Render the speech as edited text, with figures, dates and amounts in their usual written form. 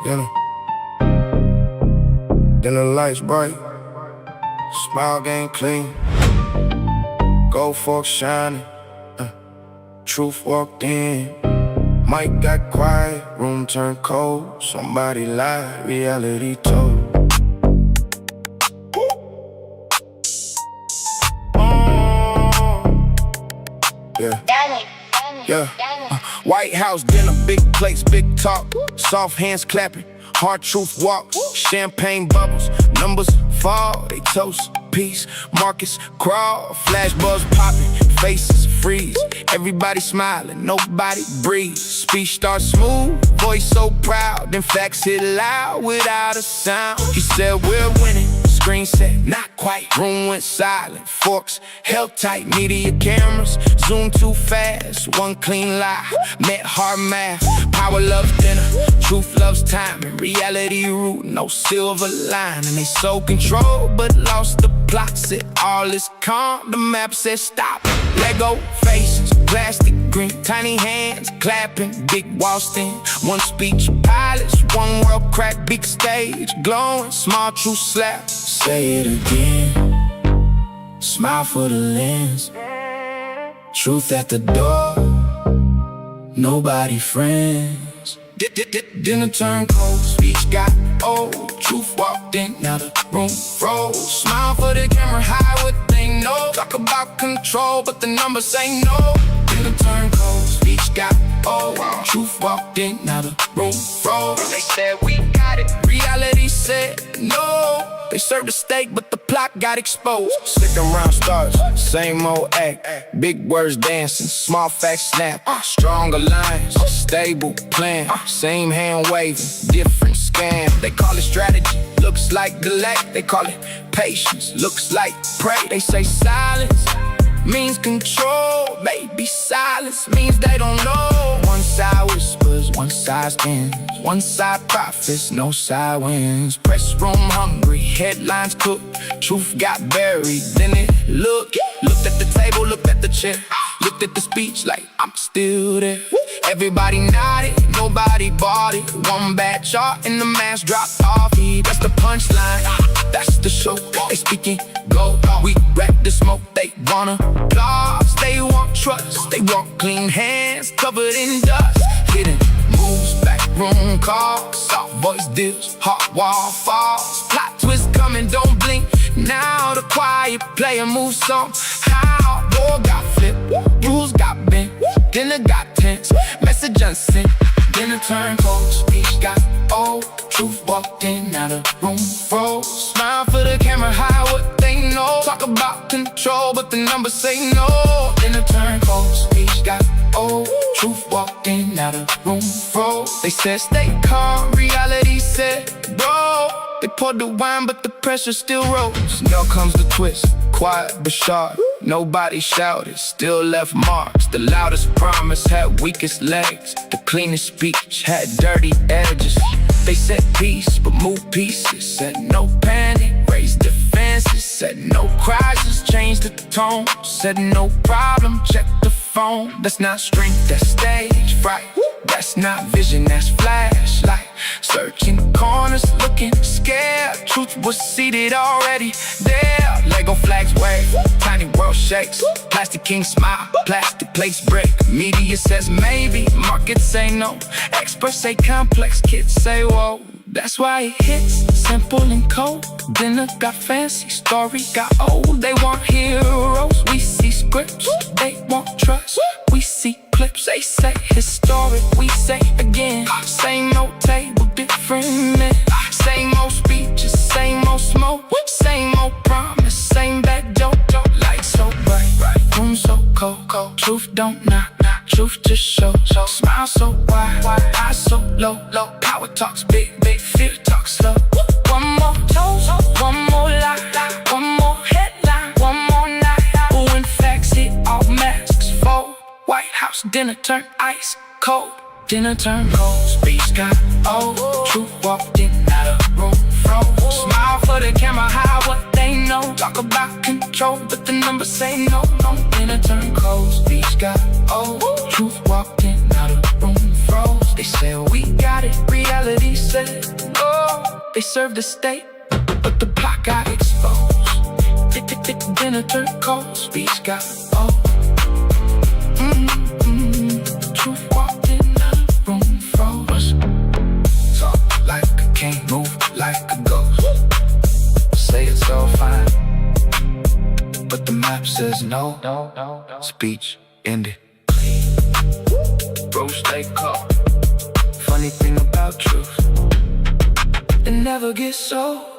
You know. Then the lights bright, smile game clean, gold fork shining, truth walked in. Mic got quiet, room turned cold. Somebody lied, reality told. Yeah. Yeah. White House dinner, big plates, big talk, soft hands clapping, hard truth walk, champagne bubbles, numbers fall, they toast, peace, markets crawl, flash buzz popping, faces freeze, everybody smiling, nobody breathes, speech starts smooth, voice so proud, then facts hit loud without a sound. He said we're winning, screen set, not quite, room went silent, forks held tight, media cameras, zoom too fast, one clean lie, met hard math, power loves dinner, truth loves timing, reality root, no silver line, and they so controlled but lost the plot, said all is calm, the map said stop, Lego faces, plastic green, tiny hands clapping, big wall stand, one speech pilots, one world crack, big stage glowing, small truth slap, say it again, smile for the lens, truth at the door, nobody friends. Dinner turned cold, speech got old, truth walked in, now the room froze. Smile for the camera, hide what they know, talk about control, but the numbers say no. Dinner turned cold, speech got old, truth walked in, now the room froze. They said we got it, reality said no. They served the steak, but the plot got exposed. Stick around starts, same old act, big words dancing, small facts snap, strong alliance, stable plan, same hand waving, different scam. They call it strategy, looks like delay. They call it patience, looks like pray. They say silence means control, maybe silence means they don't know. One side whispers, one side scans, one side profits, no side wins. Press room hungry, headlines cooked, truth got buried. Then it looked at the table, looked at the chair, looked at the speech like I'm still there. Everybody nodded, nobody bought it. One bad chart and the mask dropped off. That's the punchline, that's the show. They speaking go, we wreck the smoke. They wanna applause, they want trust, they want clean hands covered in dust. Hidden moves, back room calls, soft voice deals, hot wall falls. Plot twist coming, don't blink. Now the quiet player moves somehow. Door got flipped, rules got bent, dinner got tense, message unsent. Dinner turned cold, speech got old, truth walked in, now the room froze. Smile for the camera, hide what they know, talk about control, but the numbers say no. Dinner turned cold, speech got old, truth walked in, now the room froze. They said stay calm, reality said bro. They poured the wine, but the pressure still rose. Now comes the twist, quiet but sharp. Nobody shouted, still left marks. The loudest promise had weakest legs. The cleanest speech had dirty edges. They said peace, but moved pieces. Said no panic, raised defenses. Said no crisis, changed the tone. Said no problem, check the phone. That's not strength, that's stage fright. That's not vision, that's flashlight. Searching corners, looking scared. Truth was seated already there. Lego flags wave, tiny world shakes. Plastic king smile, plastic plates break. Media says maybe, markets say no. Experts say complex, kids say whoa. That's why it hits simple and cold. Dinner got fancy, story got old. They want heroes, we see scripts. They want trust, we see clips. They say historic, we say again. Same old table, different men. Same old speeches, same old smoke. Same old promise, same bad joke. Light so bright, room so cold. Truth don't knock, truth just show. Smile so wide, eyes so low. Power talks big, fear talks slow. One more toast, one more lie, one more headline, one more night. When facts hit, all masks fall. White House dinner turned ice cold. Dinner turned cold, speech got old, truth walked in, now the room froze. Smile for the camera, hide what they know, talk about control, but the numbers say no. Dinner turned cold, speech got old, truth walked in, now the room froze. They said we got it, reality said served the state, but the plot got exposed. Dinner turned cold, speech got old. Truth walked in the room, froze. Talk like a king, move like a ghost. Say it's all fine, but the map says no. Speech ended. Bro, stay calm. Funny thing about truth, it never gets old.